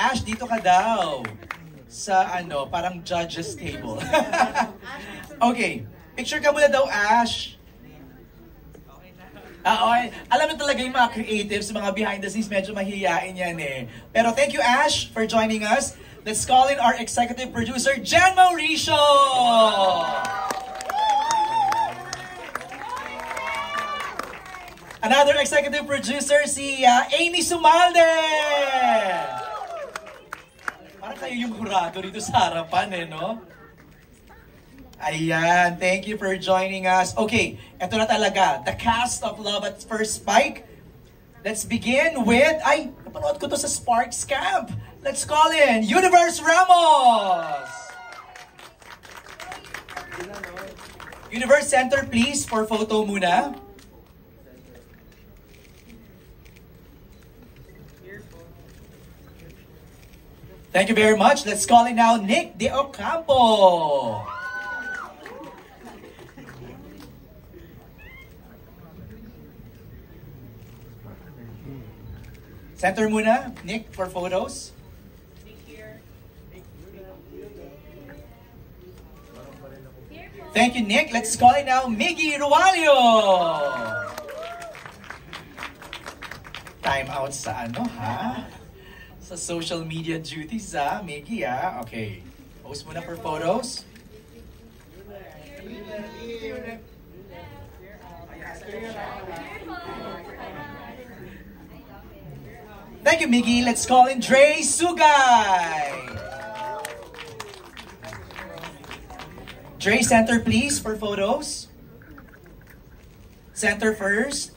Ash, dito ka daw. Sa ano, parang judges table. Okay. Picture ka muna daw, Ash. Okay. Alam mo talaga yung mga creatives, mga behind the scenes, medyo mahihiyain yan eh. Pero thank you, Ash, for joining us. Let's call in our executive producer, Jen Mauricio! Another executive producer, si Amy Sumalde! Parang kayo yung hurado dito sa harapan eh, no? Ayan, thank you for joining us. Okay, eto na talaga, the cast of Love at First Spike. Let's begin with, napanood ko to sa Sparks Camp. Let's call in Universe Ramos! Universe Center, please, for photo muna. Thank you very much. Let's call in now Nick De Ocampo. Center muna, Nick, for photos. Thank you, Nick. Let's call in now Miggy Rualio. Time out sa ano, ha? Sa social media duties, ha? Miggy, ha? Okay. Post muna for photos. Thank you, Miggy. Let's call in Dre Sugay. Dre, center please for photos. Center first.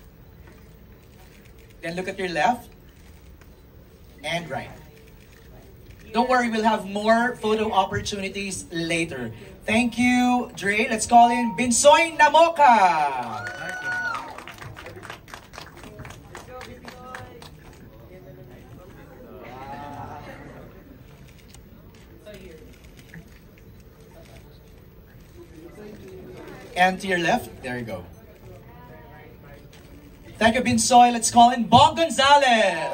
Then look at your left. And right. Don't worry, we'll have more photo opportunities later. Thank you, Dre. Let's call in Binsoy Namoka. And to your left, there you go. Thank you, Binsoy. Let's call in Bong Gonzalez.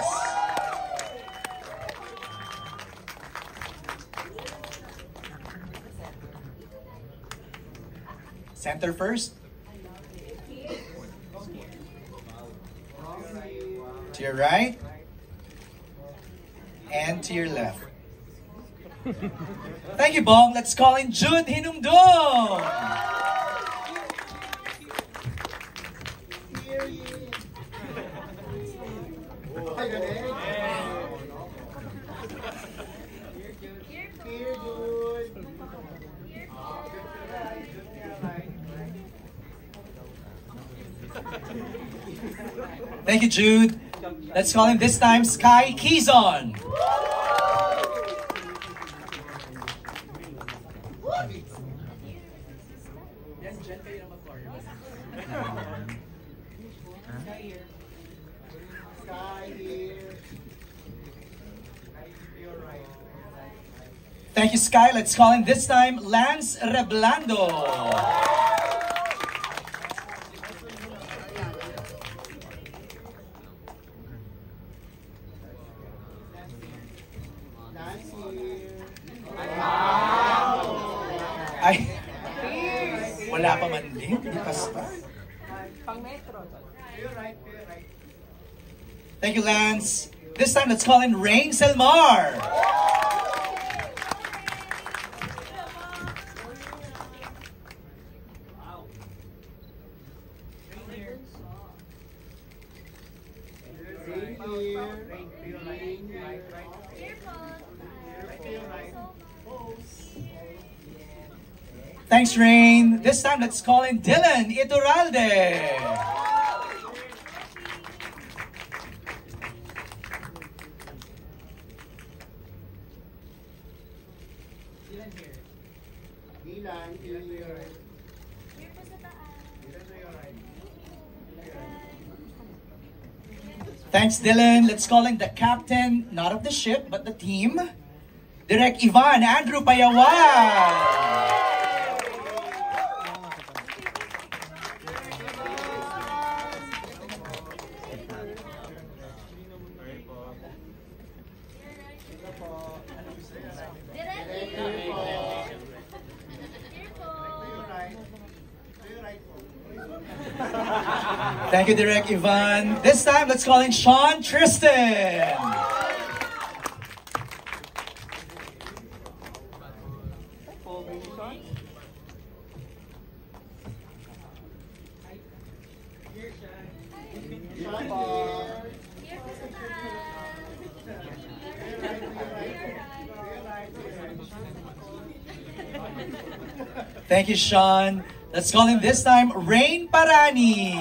Center first. To your right. And to your left. Thank you, Bong. Let's call in Jude Hinumdong. Thank you, Jude. Let's call him this time Sky Quezon. Thank you, Sky. Let's call him this time Lance Reblando. Ay, wala pa man din. Lipas pa. Thank you, Lance. This time, let's call in Rain Selmar. Thanks, Rain. This time, let's call in Dylan Iturralde. Thanks, Dylan. Let's call in the captain, not of the ship, but the team, Direk Ivan Andrew Payawan. Thank you, Direk Ivan. This time, let's call in Sean Tristan. Thank you, Sean. Let's call in this time Rain Parani.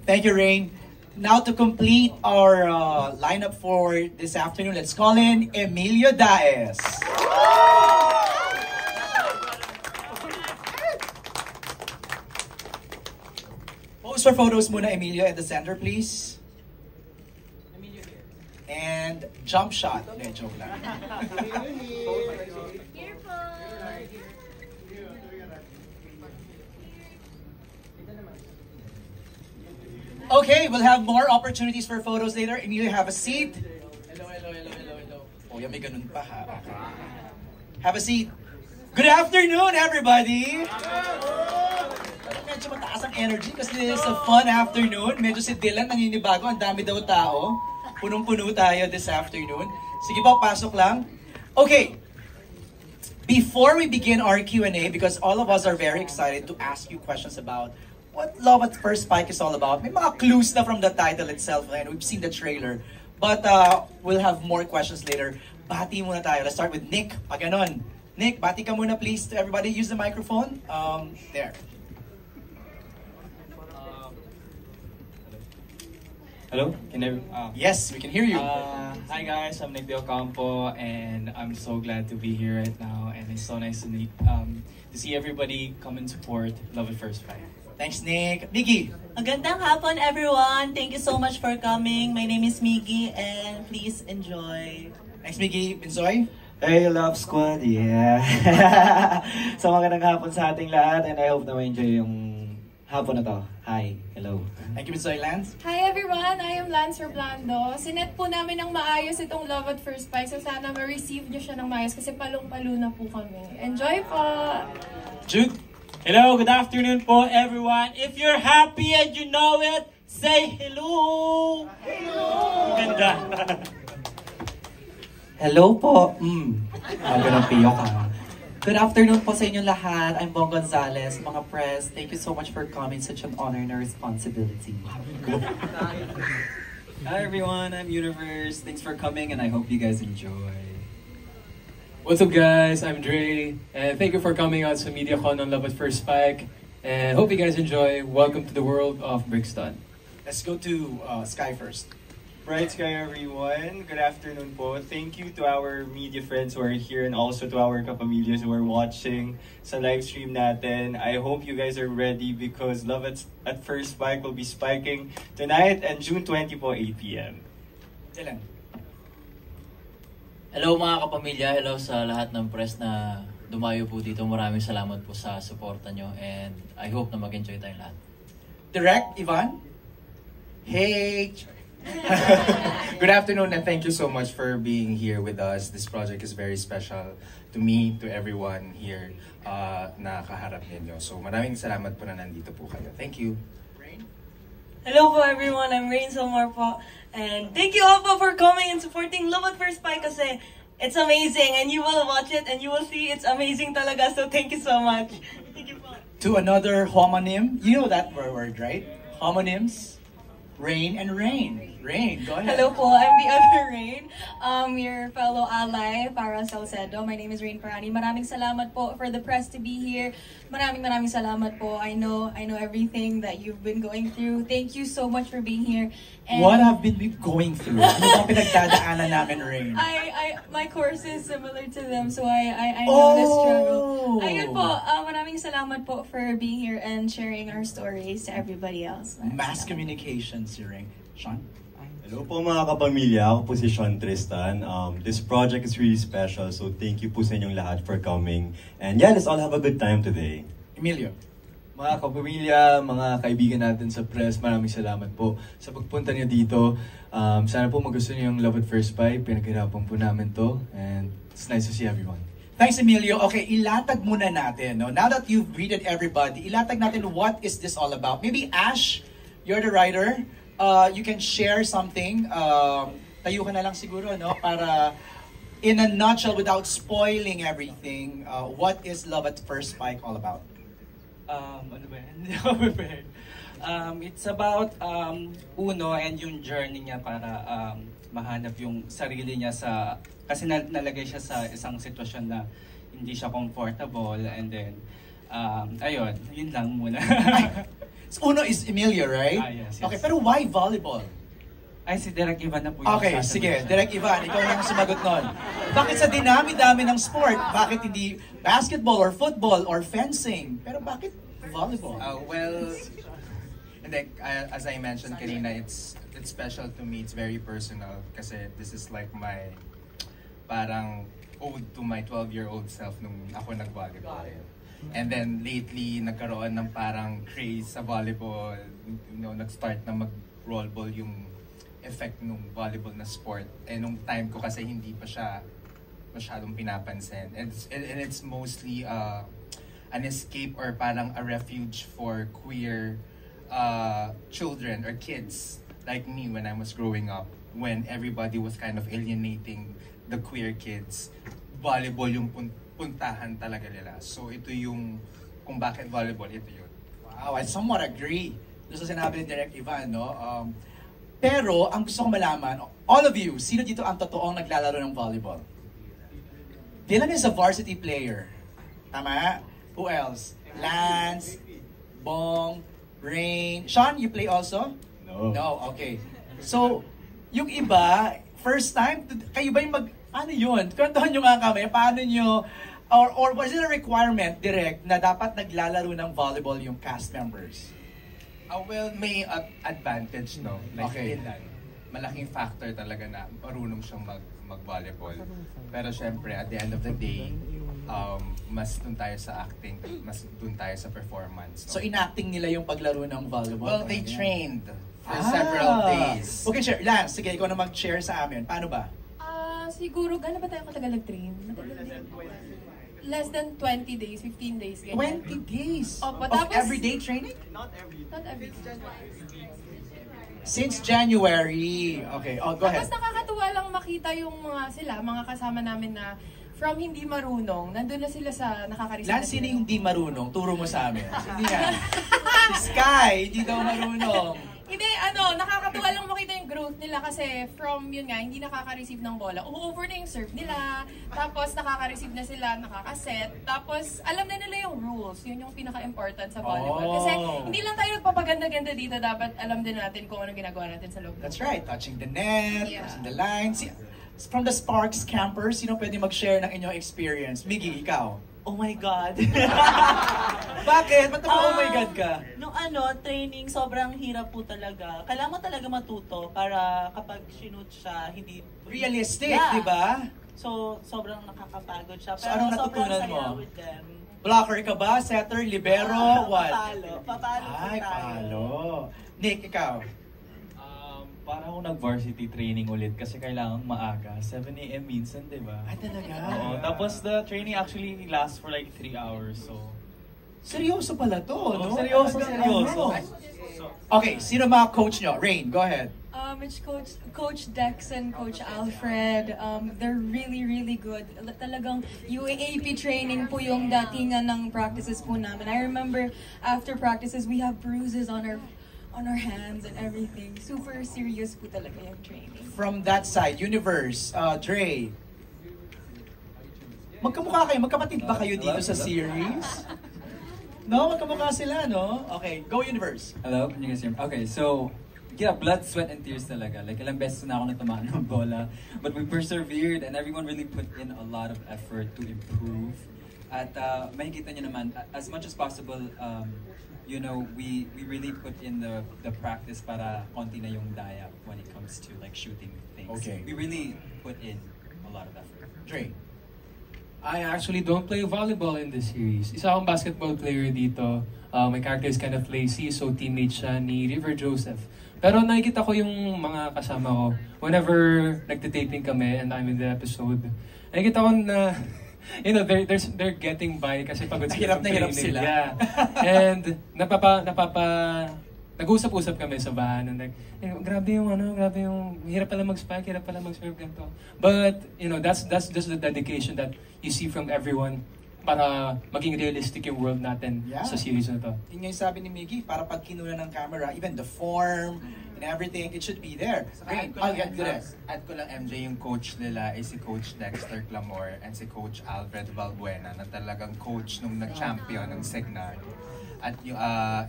Thank you, Rain. Now to complete our lineup for this afternoon, let's call in Emilio Daes. Pose for photos muna, Emilio, at the center, please. And jump shot. Hindi, joke lang. Okay, we'll have more opportunities for photos later. Emilio, have a seat. Hello. Oh, yan, may ganun pa ha. Okay. Have a seat. Good afternoon, everybody! Medyo mataas ang energy kasi it's a fun afternoon. Medyo si Dylan naninibago. Ang dami daw tao. Punong-puno tayo this afternoon. Sige po, pasok lang. Okay. Before we begin our Q&A, because all of us are very excited to ask you questions about what Love at First Spike is all about. May mga clues na from the title itself, and we've seen the trailer. But we'll have more questions later. Bati muna tayo. Let's start with Nick. Pag ganon. Nick, bati ka muna please to everybody. Use the microphone. There. Hello? Yes, we can hear you. Hi guys, I'm Nick De Ocampo, and I'm so glad to be here right now. And it's so nice to meet, to see everybody come and support Love at First Spike. Thanks, Nick. Miggy. Magandang hapon, everyone. Thank you so much for coming. My name is Miggy, and please enjoy. Thanks, Miggy. Binsoy. Hey, Love Squad, yeah. So magandang hapon sa ating lahat, and I hope na ma-enjoy yung hapon na to. Hi, hello. Thank you, Binsoy. Lance. Hi everyone, I am Lance Orlando. Sinet po namin ng maayos itong Love at First Spike, so sana ma-receive niyo siya ng maayos kasi palong-palo na po kami. Enjoy po! Jude. Hello, good afternoon po everyone. If you're happy and you know it, say hello! Hello! Ganda. Hello po. Ganun piyo ka. Good afternoon po sa inyo lahat. I'm Bong Gonzalez, mga press. Thank you so much for coming. Such an honor and a responsibility. Hi everyone, I'm Universe. Thanks for coming, and I hope you guys enjoy. What's up guys, I'm Dre, and thank you for coming out to MediaCon on Love at First Spike, and hope you guys enjoy. Welcome to the world of Brixton. Let's go to Sky first. Bright Sky everyone, good afternoon po. Thank you to our media friends who are here and also to our kapamilyas who are watching sa live stream natin. I hope you guys are ready because Love at First Spike will be spiking tonight and June 20 po, 8 p.m. Dylan. Hello mga kapamilya, hello sa lahat ng press na dumayo po dito. Maraming salamat po sa suporta nyo and I hope na mag-enjoy tayong lahat. Direct, Ivan. Hey! Good afternoon and thank you so much for being here with us. This project is very special to me, to everyone here na kaharap ninyo. So maraming salamat po na nandito po kayo. Thank you. Rain. Hello po everyone, I'm Rain Somar po. And thank you all po for coming and supporting Love at First Spike kasi it's amazing and you will watch it and you will see it's amazing talaga. So thank you so much. Thank you po. To another homonym. You know that word, right? Homonyms. Rain and Rain. Rain, go ahead. Hello po, I'm the other Rain. Your fellow ally para Salcedo. My name is Rain Parani. Maraming salamat po for the press to be here. Maraming salamat po. I know everything that you've been going through. Thank you so much for being here. And What have been we going through? Ano bang pinagdadaanan namin, Rain? my course is similar to them, so I know the struggle. Ayun po, maraming salamat po for being here and sharing our stories to everybody else. Mass communication, si Rain. Sean? Hello po mga kapamilya, ako po si Sean Tristan. This project is really special, so thank you po sa inyong lahat for coming. And yeah, let's all have a good time today. Emilio. Mga kapamilya, mga kaibigan natin sa press, maraming salamat po sa pagpunta niyo dito. Sana po magustuhan niyo yung Love at First Bite. Pinaghirapan po namin to. And it's nice to see everyone. Thanks, Emilio. Okay, ilatag muna natin. No? Now that you've greeted everybody, ilatag natin what is this all about. Maybe Ash, you're the writer. You can share something. Tayo ka na lang siguro, no? Para in a nutshell, without spoiling everything, what is Love at First Bite all about? Ano ba yan? Hindi ako prepared. It's about Uno and yung journey niya para mahanap yung sarili niya sa... Kasi nalagay siya sa isang sitwasyon na hindi siya comfortable and then, ayun, yun lang muna. Uno is Emilio, right? Yes. Okay, pero why volleyball? Ay, si Direk Ivan na po yung Okay, sasagot sige. siya. Direk Ivan, ikaw na ang sumagot nun. Bakit sa dinami-dami ng sport, bakit hindi basketball or football or fencing? Pero bakit volleyball? Well, and then, as I mentioned kanina, it's special to me. It's very personal kasi this is like my parang ode to my 12-year-old self nung ako nag-volleyball. And then lately, nagkaroon ng parang craze sa volleyball. You know, nag-start na mag-roll ball yung effect ng volleyball na sport. And nung time ko kasi hindi pa siya masyadong pinapansin. And it's mostly an escape or parang a refuge for queer children or kids like me when I was growing up. When everybody was kind of alienating the queer kids. Volleyball yung puntahan talaga nila. So ito yung, kung bakit volleyball, ito yun. Wow, I somewhat agree. Doon sa sinabi ni Direk Ivan, no? Pero, ang gusto ko malaman, all of you, sino dito ang totoong naglalaro ng volleyball? Dylan is a varsity player. Tama? Who else? Lance, Bong, Rain. Sean, you play also? No. No, okay. So, yung iba, first time, kayo ba yung ano yun? Kwentuhan nyo nga kami, paano nyo, or was it a requirement, direct, na dapat naglalaro ng volleyball yung cast members? Well, may advantage, no? Like, Okay. Dylan, malaking factor talaga na marunong siyang mag-volleyball. Pero syempre, at the end of the day, mas dun tayo sa acting, mas dun tayo sa performance. So, inacting nila yung paglaro ng volleyball? Well, they Ganyan. trained for several days. Okay, share. Lance, sige, ikaw na mag-share sa amin. Paano ba? Siguro, gano'n ba tayo katagal nag-train? Less than 20 days, 15 days. Ganyan. 20 days? Opo, Of tapos, everyday training? Not every day. Since January. Okay, go ahead. Tapos nakakatuwa lang makita yung mga kasama namin na from hindi marunong, nandun na sila sa nakaka-receive. Lance, sino yung hindi marunong? Turo mo sa amin. Hindi yan. Si Sky, hindi daw marunong. Hindi, nakakatuwa lang makita yung growth nila kasi from yun nga, hindi nakaka-receive ng bola. Over na yung serve nila, tapos nakaka-receive na sila, nakaka-set, tapos alam na nila yung rules. Yun yung pinaka-important sa volleyball. Kasi hindi lang tayo nagpapaganda-ganda dito, dapat alam din natin kung anong ginagawa natin sa loob. That's right. Touching the net, touching the line. From the Sparks campers, sino pwede mag-share ng inyong experience? Miggy, ikaw. Oh my God. Bakit? Ba't oh my God ka? Nung training, sobrang hirap po talaga. Kailangan mo talaga matuto para kapag shoot siya, hindi... Realistic, di ba? So, sobrang nakakapagod siya. So, anong natutunan mo? With them. Blocker ka ba? Setter? Libero? What? Papalo. Ay, palo. Nick, ikaw? Parang ako nag-varsity training ulit kasi kailangan maaga. 7 a.m. minsan, di ba? Ay, talaga? Oo. Tapos the training actually lasts for like 3 hours, so... Seryoso pala to, no? Seryoso. Okay, sino mga coach nyo? Rain, go ahead. It's Coach Dex and Coach Alfred. They're really, really good. Talagang UAAP training po yung datingan ng practices po namin. I remember after practices, we have bruises on our hands and everything. Super serious po talaga yung training. From that side, Universe, Dre. Magkamukha kayo, magkapatid ba kayo dito sa series? No, magkamukha sila, no? Okay, go Universe. Hello, can you guys hear me? Okay, so, yeah, blood, sweat, and tears talaga. Like, ilang beses na ako natamaan ng bola. But we persevered and everyone really put in a lot of effort to improve. At makikita nyo naman, as much as possible, you know, we really put in the practice para konti na yung daya when it comes to like shooting things. Okay. We really put in a lot of effort. Dre? I actually don't play volleyball in this series. Isa akong basketball player dito. My character is kind of lazy, so teammate siya ni River Joseph. Pero nakikita ko yung mga kasama ko. Whenever nagtitaping kami and I'm in the episode, nakikita ko na, you know, they're getting by kasi pagod sila. Hirap na hirap sila. Yeah. And nag-usap-usap kami sa bahan. And like, grabe yung hirap pala mag-spike, hirap pala mag-serve ganito. But, you know, that's just the dedication that you see from everyone para maging realistic yung world natin sa series na to. Yun yung sabi ni Miggy, para pag kinuna ng camera, even the form and everything, it should be there. Add ko lang MJ, yung coach nila ay si Coach Dexter Clamor and si Coach Alfred Valbuena na talagang coach nung nag-champion ng Signal at yung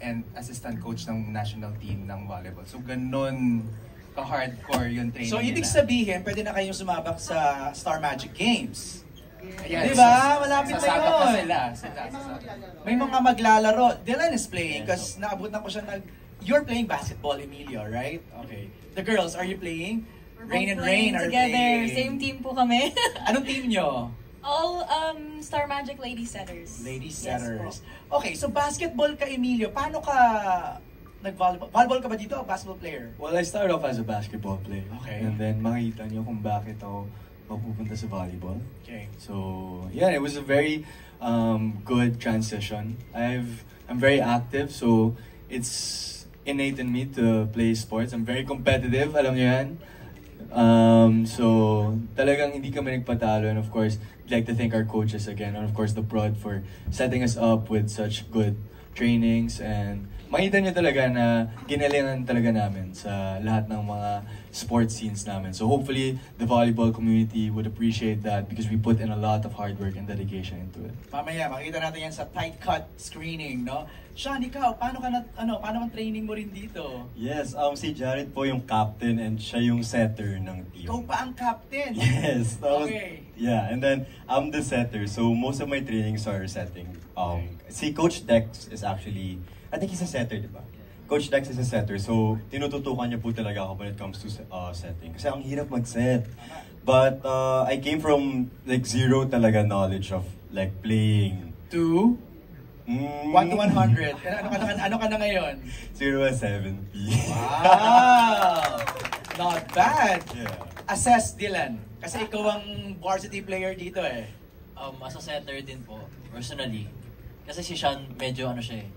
and assistant coach ng national team ng volleyball. So ganun ka-hardcore yung training So ibig nila. sabihin, pwede na kayong sumabak sa Star Magic Games. Ayan, diba? Malapit na sasabak pa yun. sila. May mga maglalaro. Dylan is playing because naabutan ko siya You're playing basketball, Emilio, right? Okay. The girls, are you playing? Rain and Rain are together. playing. Same team po kami. Anong team nyo? All Star Magic Lady Setters. Lady Yes Setters. po. Okay, so basketball ka, Emilio. Paano ka nag-volleyball? Volleyball ka ba dito o basketball player? Well, I started off as a basketball player. Okay. And then makikita nyo kung bakit ako mapupunta sa volleyball. Okay. So, yeah, it was a very good transition. I'm very active, so it's innate in me to play sports. I'm very competitive, alam nyo yan. So, talagang hindi kami nagpatalo. And of course, I'd like to thank our coaches again. And of course, the Prod for setting us up with such good trainings. And makita nyo talaga na ginalingan talaga namin sa lahat ng mga sports scenes namin. So hopefully, the volleyball community would appreciate that because we put in a lot of hard work and dedication into it. Mamaya, makikita natin yan sa tight cut screening, no? Sean, ikaw, paano ang training mo rin dito? Yes, si Jared po yung captain and siya yung setter ng team. Ikaw pa ang captain? Yes. Okay. Yeah, and then I'm the setter, so most of my trainings are setting. Si Coach Dex is actually, I think he's a setter, di ba? Coach Dex is a setter, so tinututukan niya po talaga ako when it comes to setting. Kasi ang hirap mag-set. But I came from like zero talaga knowledge of like playing. To? 1 to 100. Ano ka na ngayon? 0 to 70. Wow! Not bad. Yeah. Assess, Dylan. Kasi ikaw ang varsity player dito eh. As a setter din po, personally. Kasi si Sean, medyo ano siya eh.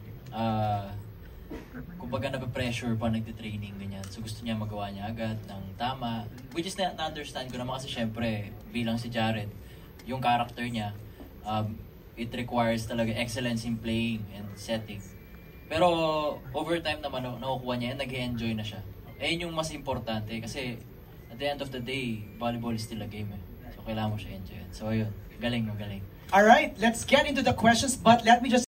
Kumbaga nape-pressure pa nagte-training ganyan. So gusto niya magawa niya agad ng tama. Which is na-understand ko naman kasi syempre, bilang si Jared, yung character niya, it requires talaga excellence in playing and setting. Pero over time naman, nakukuha niya yan, nag-enjoy na siya. Ayun yung mas importante kasi at the end of the day, volleyball is still a game eh. So kailangan mo siya enjoy. So ayun, galing mo, galing. Alright, let's get into the questions, but let me just